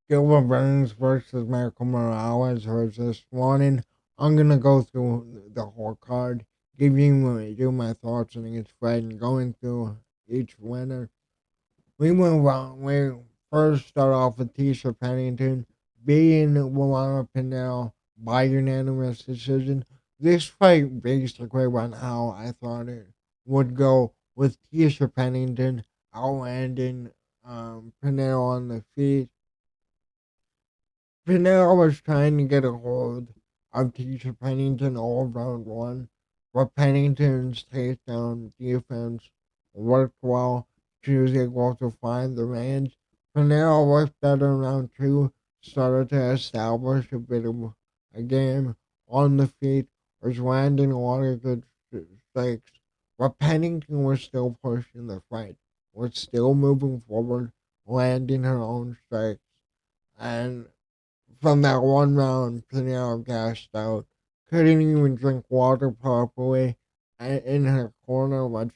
Gilbert Burns versus Michael Morales was this morning. I'm gonna go through the whole card, give my thoughts on each fight, and going through each winner. We move on. We first start off with Tisha Pennington beating Luana Pinell by unanimous decision. This fight basically went how I thought it would go, with Tisha Pennington outlanding Pinell on the feet. Pinero was trying to get a hold of Tisha Pennington all round one, but Pennington's takedown defense worked well. She was able to find the range. Pinero worked better in round two, started to establish a bit of a game on the feet, was landing a lot of good strikes, but Pennington was still pushing the fight, was still moving forward, landing her own strikes. And from that one round, Pinero gassed out. Couldn't even drink water properly in her corner, which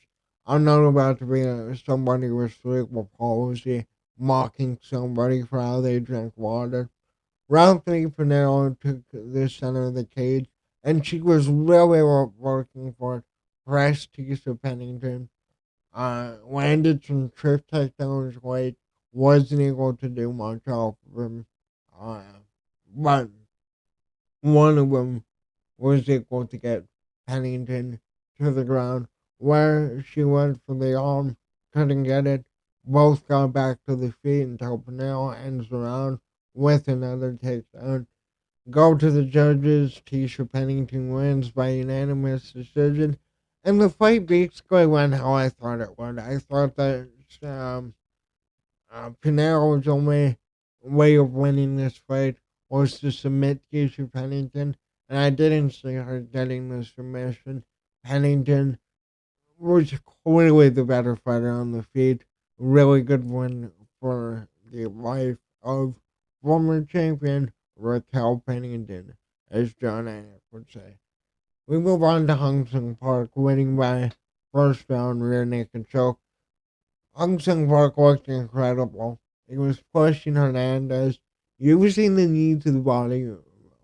I'm not about to be somebody with cerebral palsy mocking somebody for how they drink water. Round three, Pinero took the center of the cage, and she was really working for it. Pressed Tisha Pennington, landed some trip takedowns late, wasn't able to do much off of him. Uh, but one of them was able to get Pennington to the ground, where she went for the arm, couldn't get it. Both got back to the feet until Pinell ends the round with another takedown. Go to the judges. Tisha Pennington wins by unanimous decision. And the fight basically went how I thought it would. I thought that um, Pinero's only way of winning this fight was to submit Keisha Pennington, and I didn't see her getting the submission. Pennington was clearly the better fighter on the feet. Really good win for the life of former champion Raquel Pennington, as John Anik would say. We move on to Hung Sung Park, winning by first round rear naked choke. Hung Sung Park looked incredible. He was pushing Hernandez, using the knee to the body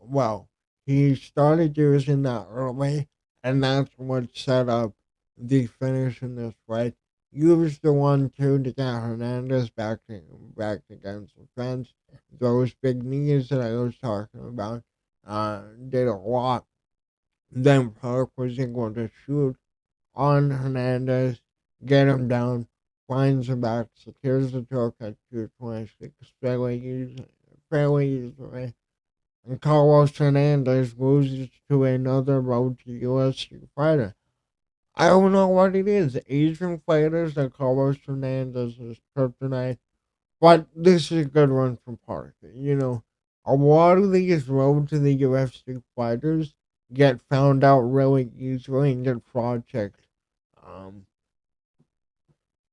well. He started using that early, and that's what set up the finish in this fight. Used the 1-2 to get Hernandez back against the fence. Those big knees that I was talking about did a lot. Then Park was able to shoot on Hernandez, get him down, finds him back, secures the choke at 226 fairly easily. And Carlos Hernandez loses to another road to UFC fighter. I don't know what it is. Asian fighters that Carlos Hernandez is kryptonite. But this is a good one from Park. A lot of these road to the UFC fighters get found out really easily and get fraud checked. Um,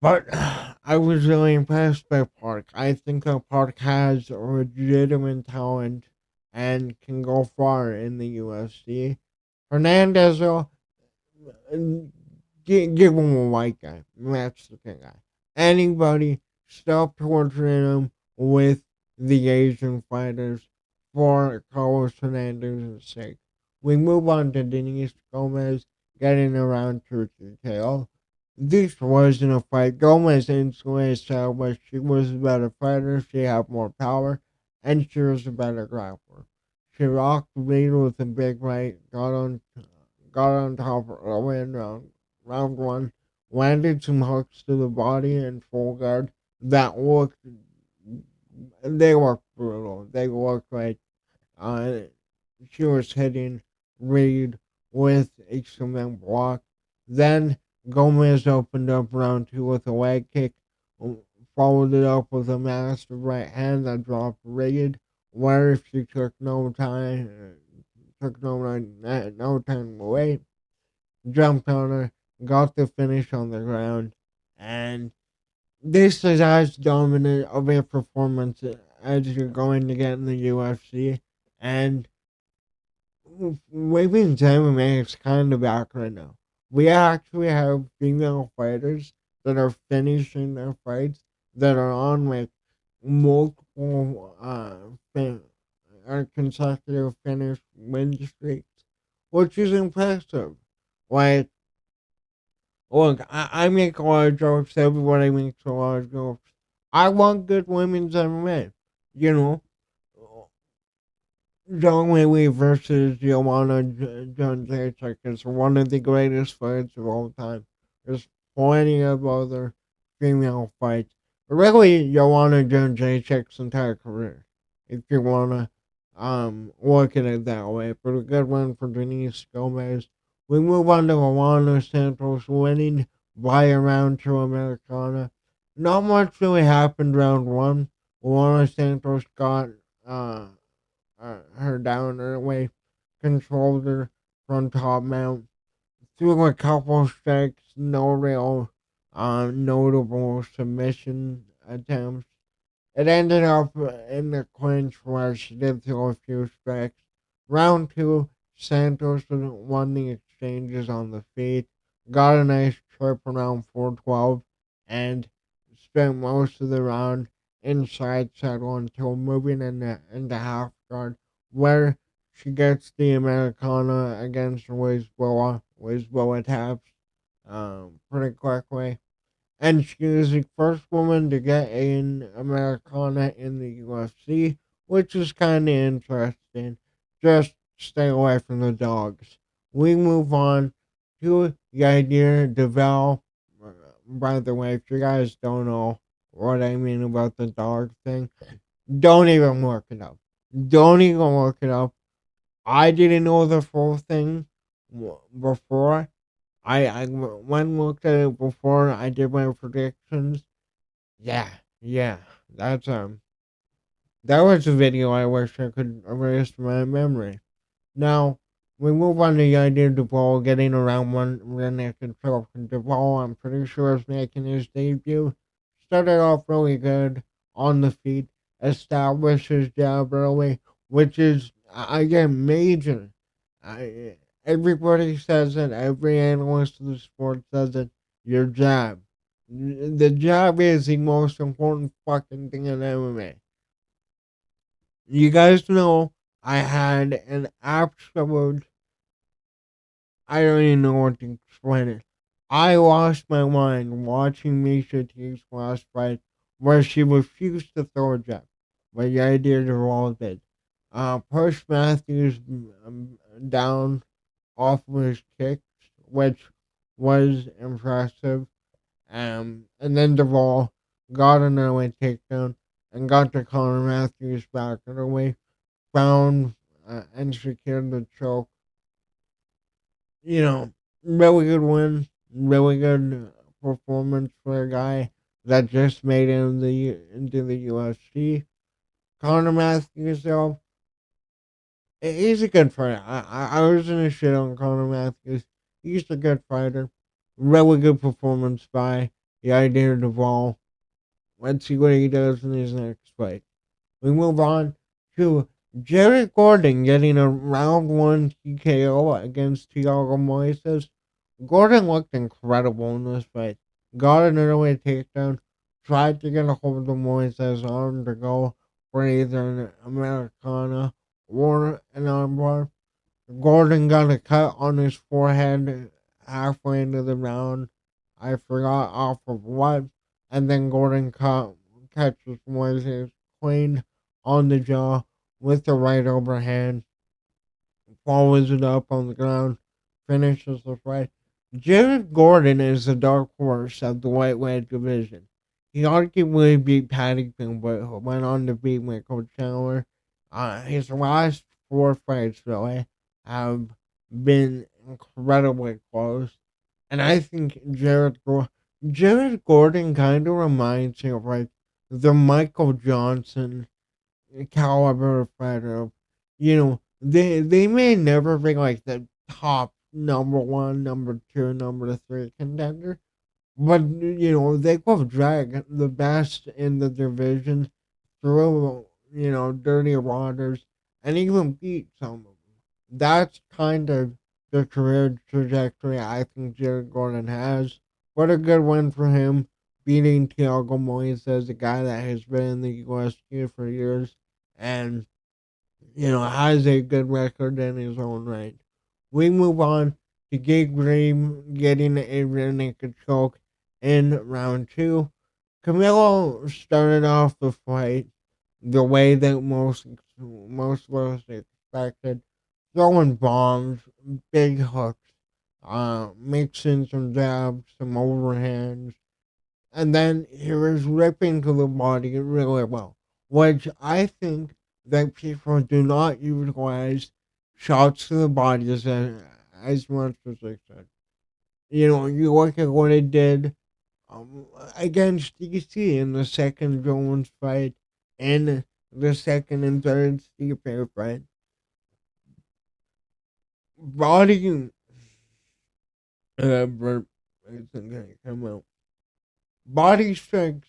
but I was really impressed by Park. I think that Park has legitimate talent and can go far in the UFC. Hernandez, give him a white guy. That's the thing. Anybody, stop torturing him with the Asian fighters for Carlos Hernandez's sake. We move on to Denise Gomez getting around to TKO. This wasn't a fight. Gomez instantly established she was a better fighter, she had more power, and she was a better grappler. She rocked the lead with a big right, got on top early in round one, landed some hooks to the body and full guard that they looked brutal. They looked like uh, she was hitting Reed with a cement block. Then Gomez opened up round two with a leg kick, followed it up with a massive right hand that dropped Reed, where if she no time away, jumped on her, got the finish on the ground, and this is as dominant of a performance as you're going to get in the UFC, and women's MMA is kind of back right now. We actually have female fighters that are finishing their fights that are on like full consecutive finish win streaks, which is impressive. Like, look, I make a lot of jokes. Everybody makes a lot of jokes. I want good women's MMA. You know, Zhang Weili versus Joanna Jędrzejczyk is one of the greatest fights of all time. There's plenty of other female fights. Really, Joanna Jędrzejczyk's entire career, if you wanna look at it that way. But a good one for Denise Gomez. We move on to Alana Santos winning by a round to Americana. Not much really happened round one. Alana Santos got uh her down early, controlled her from top mount, threw a couple strikes, no real notable submission attempts. It ended up in the clinch where she did throw a few strikes. Round two, Santos won the exchanges on the feet, got a nice trip around 412, and spent most of the round inside settle until moving into half guard, where she gets the Americana against Lisboa taps pretty quickly. And she is the first woman to get an Americana in the UFC, which is kind of interesting. Just stay away from the dogs. We move on to Yadir Deval. By the way, if you guys don't know what I mean about the dog thing, don't even look it up. Don't even look it up. I didn't know the full thing before. I went and looked at it before I did my predictions. Yeah, yeah, that's that was a video I wish I could erase my memory. Now we move on to the idea of Duvall getting around one naked choke. And Duvall, I'm pretty sure, is making his debut. Started off really good on the feet, established his jab early, which is again major. I, everybody says it. Every analyst of the sport says it. Your jab. The jab is the most important fucking thing in MMA. You guys know I had an absolute. I don't even know what to explain it. I lost my mind watching Misha T's last fight where she refused to throw a jab. But the idea of all did. Pushed Matthews down off of his kicks, which was impressive. And then Duvall got an early takedown and got to Conor Matthews back in the way, found and secured the choke. You know, really good win, really good performance for a guy that just made it into the UFC. Conor Matthews, though, he's a good fighter. I was gonna shit on Conor Matthews. He's a good fighter. Really good performance by the idea of Duvall. Let's see what he does in his next fight. We move on to Jared Gordon getting a round one TKO against Thiago Moises. Gordon looked incredible in this fight. Got an early takedown, tried to get a hold of Moises' arm to go for either an Americana or an armbar. Gordon got a cut on his forehead halfway into the round. I forgot off of what. And then Gordon catches Moises clean on the jaw with the right overhand, follows it up on the ground, finishes the fight. Jared Gordon is the dark horse of the lightweight division. He arguably beat Paddy Pimblett, who went on to beat Michael Chandler. His last four fights, really, have been incredibly close. And I think Jared Gordon kind of reminds me of like the Michael Johnson caliber fighter. You know, they may never be like the top number one, number two, number three contender, but you know they could drag the best in the division through dirty waters and even beat some of them. That's kind of the career trajectory I think Jared Gordon has. What a good win for him. beating Thiago Moises, a guy that has been in the UFC for years and, has a good record in his own right. We move on to Gabe Green getting a rear naked choke in round two. Camilo started off the fight the way that most of us expected, throwing bombs, big hooks, mixing some jabs, some overhands, and then he was ripping to the body really well, which I think that people do not utilize shots to the body as much as they should. You look at what it did against DC in the second Jones fight and the second and third Stipe fight. Body burp isn't gonna come out. Body strength,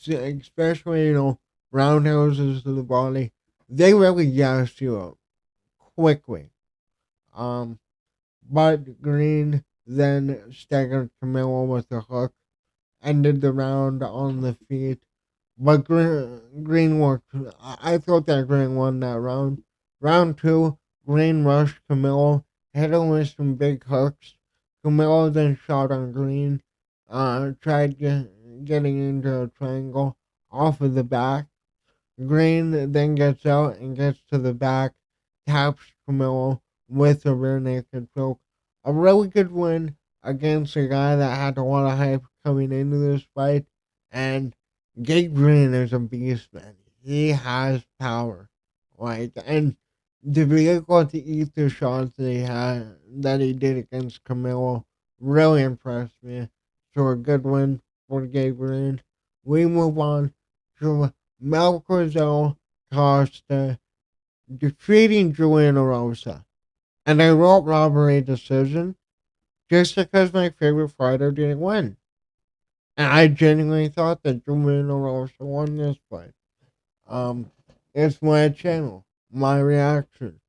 especially roundhouses to the body, they really gas you up quickly. Um, but Green then staggered Camilo with a hook, ended the round on the feet. But Green worked. I thought that Green won that round. Round two, Green rushed Camilo, hit him with some big hooks. Camilo then shot on Green, tried getting into a triangle off of the back. Green then gets out and gets to the back, taps Camilo with a rear naked choke. A really good win against a guy that had a lot of hype coming into this fight. And Gabe Green is a beast, man. He has power. And to be able to eat the shots that he did against Camilo, really impressed me. So a good win for Gabe Green. We move on to Malcozzo Costa defeating Juliana Rosa. And I wrote robbery decision just because my favorite fighter didn't win. And I genuinely thought that Juliana Rosa won this fight. Um, it's my channel, my reaction.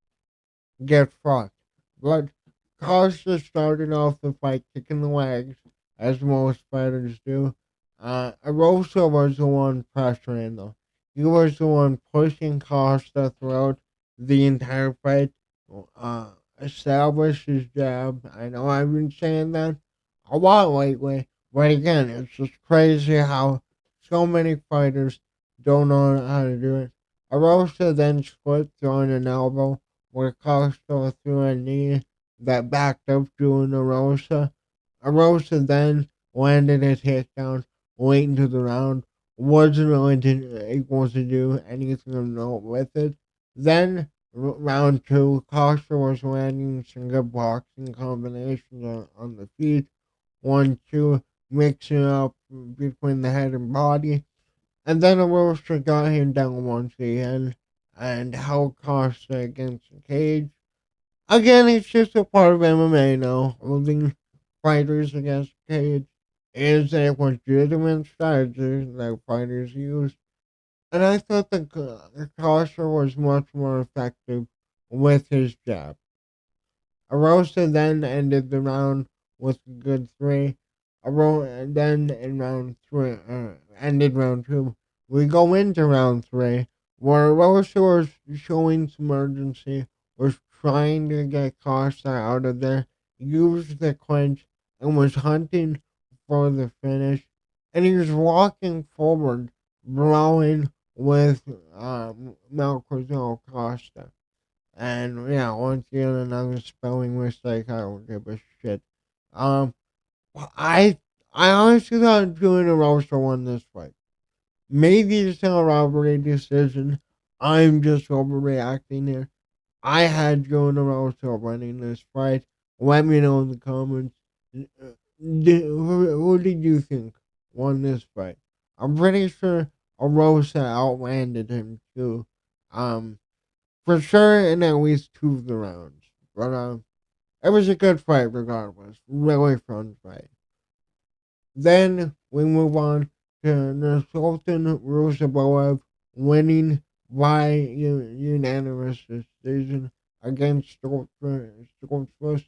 Get fucked. But Costa started off the fight kicking the legs, as most fighters do. Arosa was the one pressuring though. He was the one pushing Costa throughout the entire fight. Established his jab. I know I've been saying that a lot lately, but again, it's just crazy how so many fighters don't know how to do it. Arosa then split throwing an elbow where Costa threw a knee that backed up Julian Arosa. Arosa then landed a takedown late into the round. Wasn't really able to do anything of note with it. Then round two, Costa was landing some good boxing combinations on the feet. 1, 2, mixing up between the head and body. And then Arosa got him down once again and held Costa against the cage. Again, it's just a part of MMA now. Holding fighters against the cage is a legitimate strategy that fighters use. And I thought that Costa was much more effective with his jab. Arosa then ended the round with a good three. Then in round three, ended round two. We go into round three, where Arosa was showing some urgency, was trying to get Costa out of there, used the clinch, and was hunting for the finish. And he was walking forward, blowing with Malcozzo Costa. And yeah, once again, another spelling mistake. I don't give a shit. Um, I I honestly thought Julian Rosa won this fight. Maybe it's a robbery decision. I'm just overreacting here. I had Julian Rosa winning this fight. Let me know in the comments. Who did you think won this fight? I'm pretty sure Rosa outlanded him too. Um, for sure in at least two of the rounds. But it was a good fight regardless. Really fun fight. Then we move on to Nursultan Rusaboev winning by unanimous decision against Stoltzfus.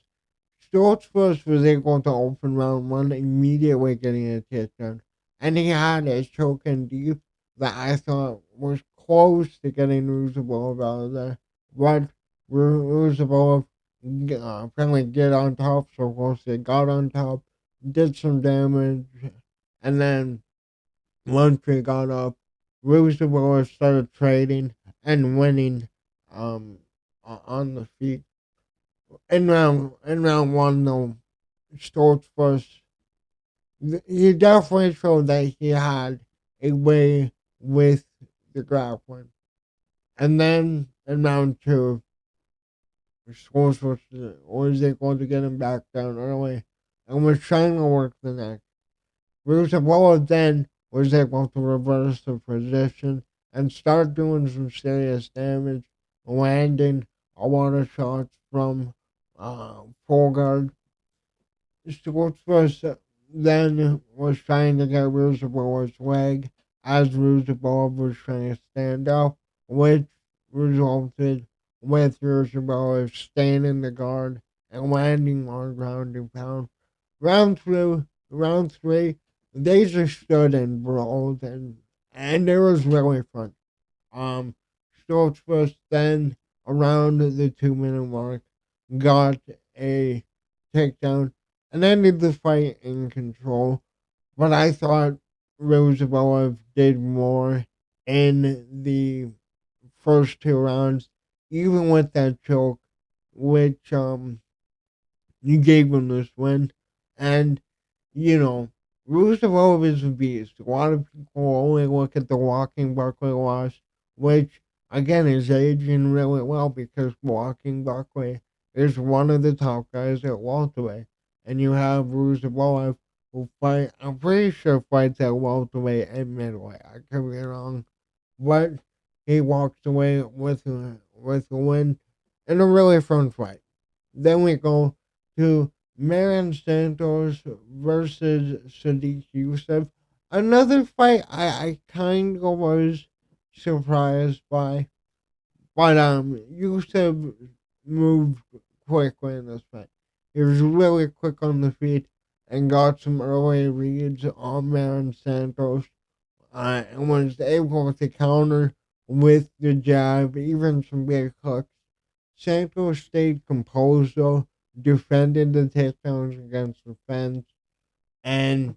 Stoltzfus was able to open round one, immediately getting a takedown. And he had a choke in deep that I thought was close to getting Ruzabov out of there. But Ruzabov finally get on top, so of course they got on top, did some damage, and then once we got up, Ruzabov started trading and winning on the feet. In round one though, Stoltz was he definitely showed that he had a way with the grappling. And then in round two, Stoltz was able to get him back down early and was trying to work the neck. Rusev then was able to reverse the position and start doing some serious damage, landing a lot of shots from full guard. Schwartz then was trying to get Ruzabov's leg as Ruzabov was trying to stand up, which resulted with Ruzabov staying in the guard and landing on ground and pound. Round three, they just stood and brawled, and it was really fun. Um, Schultz was then around the 2 minute mark, got a takedown, and ended the fight in control. But I thought Roosevelt did more in the first two rounds, even with that choke, which you gave him this win. And, you know, Roosevelt is a beast. A lot of people only look at the walking Buckley loss, which, again, is aging really well because walking Buckley is one of the top guys at welterweight. And you have Roosevelt who I'm pretty sure fights at welterweight and middleweight. I could be wrong. But he walks away with a win in a really fun fight. Then we go to Marion Santos versus Sadiq Youssef. Another fight I kind of was surprised by. But Youssef moved quickly in this fight. He was really quick on the feet and got some early reads on Marion Santos. And was able to counter with the jab, even some big hooks. Santos stayed composed though, defended the takedowns against the fence, and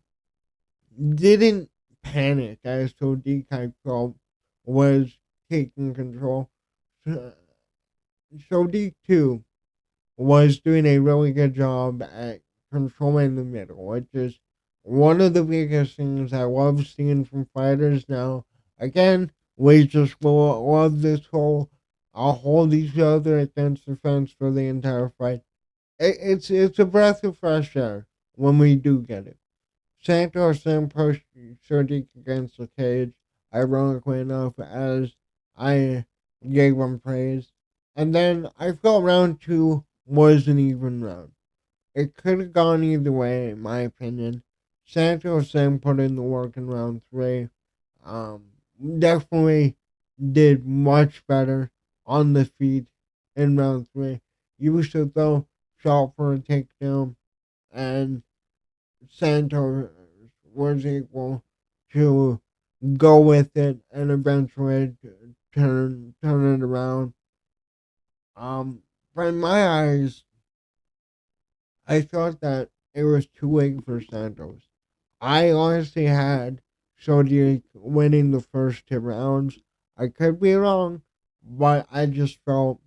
didn't panic as Sodiq I felt was taking control. Sodiq too was doing a really good job at controlling the middle, which is one of the biggest things I love seeing from fighters now. Again, we just love this whole I'll hold each other against the fence for the entire fight. It's a breath of fresh air when we do get it. Santos then pushed Sadiq against the cage, ironically enough, as I gave him praise. And then I felt round two was an even round. It could have gone either way, in my opinion. Santos then put in the work in round three. Um, Definitely did much better on the feet in round three. Yusuf, though, shot for a takedown, and Santos was able to go with it and eventually turn it around. From my eyes, I thought that it was too late for Santos. I honestly had Sodiq winning the first two rounds. I could be wrong, but I just felt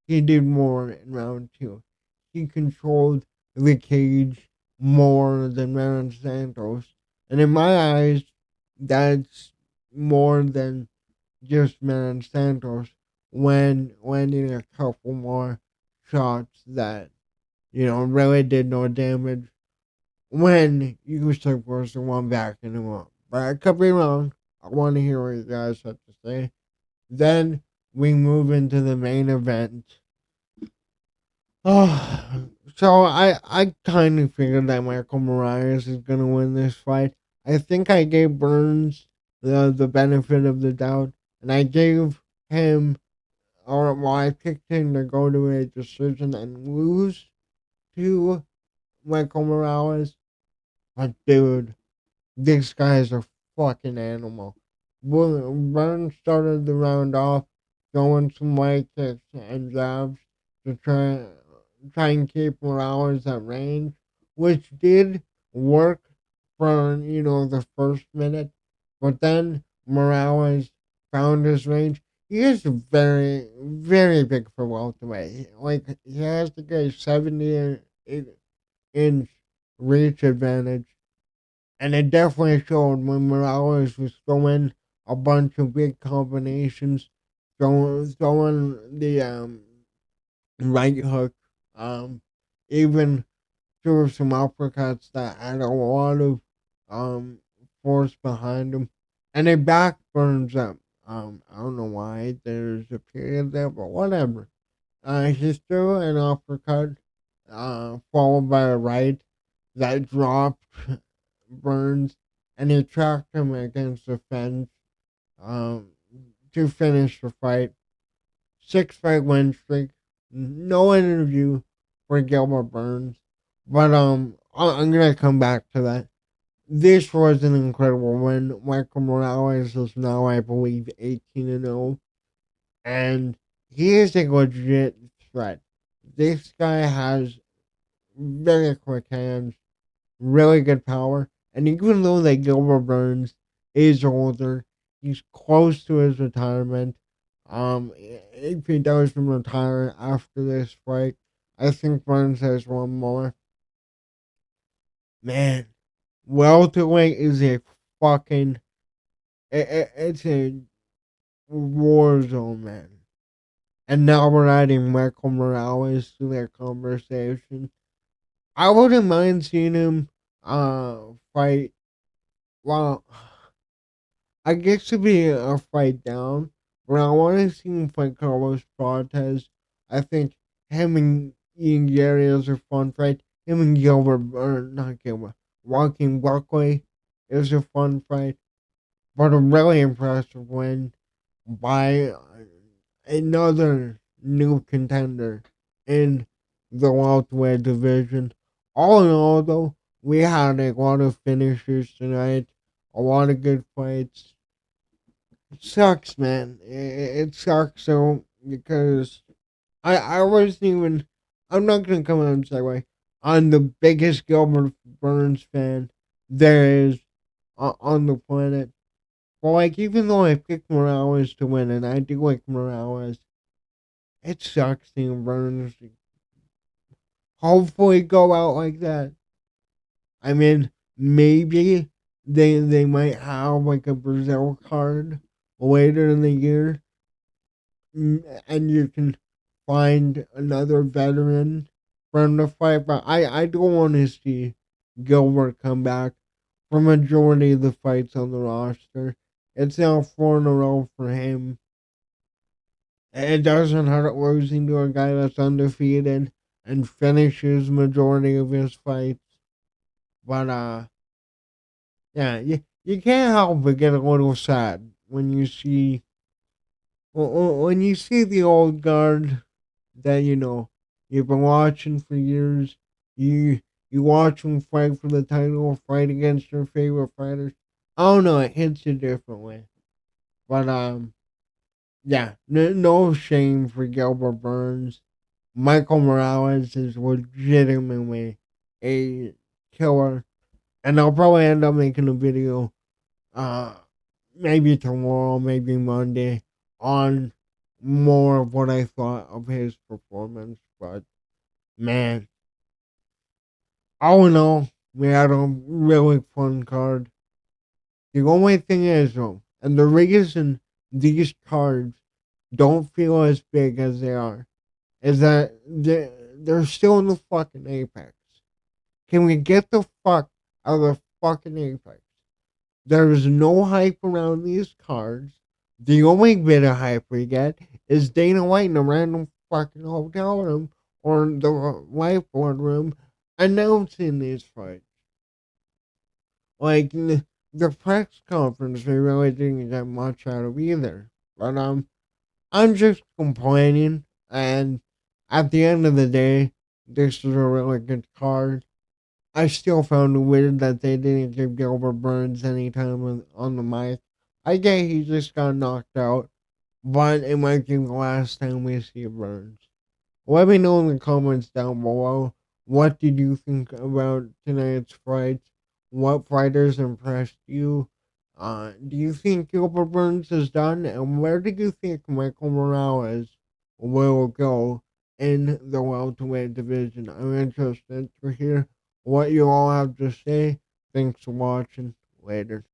he did more in round two. He controlled the cage more than Maron Santos. And in my eyes, that's more than just Maron Santos when landing a couple more shots that, really did no damage when Yusuf was the one backing him up. But I could be wrong. I want to hear what you guys have to say. Then we move into the main event. So I kind of figured that Michael Moraes is going to win this fight. I think I gave Burns the benefit of the doubt, and I gave him, I picked him to go to a decision and lose to Michael Morales. But dude, this guy's a fucking animal. Burns started the round off throwing some leg kicks and jabs to try and keep Morales at range, which did work for the first minute. But then Morales found his range. He is very, very big for welterweight. Like he has to get 70-inch reach advantage, and it definitely showed when Morales was throwing a bunch of big combinations, throwing the right hook, um, even threw some uppercuts that had a lot of um force behind them, and it back burns up. I don't know why there's a period there, but whatever. He threw an uppercut, followed by a right that dropped Burns, and he tracked him against the fence um, to finish the fight. 6 fight win streak. No interview for Gilbert Burns, but I'm gonna come back to that. This was an incredible win. Michael Morales is now, I believe, 18-0, and he is a legit threat. This guy has very quick hands, really good power. And even though that Gilbert Burns is older, he's close to his retirement. If he does retire after this fight, I think Burns has one more. Man, welterweight is a fucking it's a war zone, man. And now we're adding Michael Morales to that conversation. I wouldn't mind seeing him fight. Well, I guess to be a fight down, but I want to see him fight Carlos Cortez. I think him and Ian Gary is a fun fight. Him and Gilbert, or not Gilbert, Joaquin Buckley is a fun fight. But a really impressive win by another new contender in the welterweight division. All in all, though, we had a lot of finishers tonight, a lot of good fights. It sucks, man. It sucks so because I wasn't even. I'm not gonna come out and say like I'm the biggest Gilbert Burns fan there is on the planet. But like even though I picked Morales to win, and I do like Morales, it sucks seeing Burns hopefully go out like that. I mean, maybe they might have like a Brazil card later in the year, and you can find another veteran from the fight. But I don't want to see Gilbert come back for majority of the fights on the roster. It's now 4 in a row for him. It doesn't hurt losing to a guy that's undefeated and finishes majority of his fights. But yeah, you can't help but get a little sad when you see the old guard that you've been watching for years. You watch them fight for the title, fight against your favorite fighters. I don't know, it hits you differently. But yeah, no shame for Gilbert Burns. Michael Morales is legitimately a killer, and I'll probably end up making a video, uh, maybe tomorrow, maybe Monday, on more of what I thought of his performance. But man, all in all, we had a really fun card. The only thing is though, and the reason these cards don't feel as big as they are, is that they're still in the fucking apex. Can we get the fuck out of the fucking apex? There is no hype around these cards. The only bit of hype we get is Dana White in a random fucking hotel room or in the whiteboard room announcing these fights. Like the press conference, we really didn't get much out of either. But I'm just complaining, and at the end of the day, this is a really good card. I still found it weird that they didn't give Gilbert Burns any time on the mic. I get he just got knocked out, but it might be the last time we see Burns. Let me know in the comments down below. What did you think about tonight's fights? What fighters impressed you? Do you think Gilbert Burns is done? And where do you think Michael Morales will go in the welterweight division? I'm interested to hear what you all have to say. Thanks for watching. Later.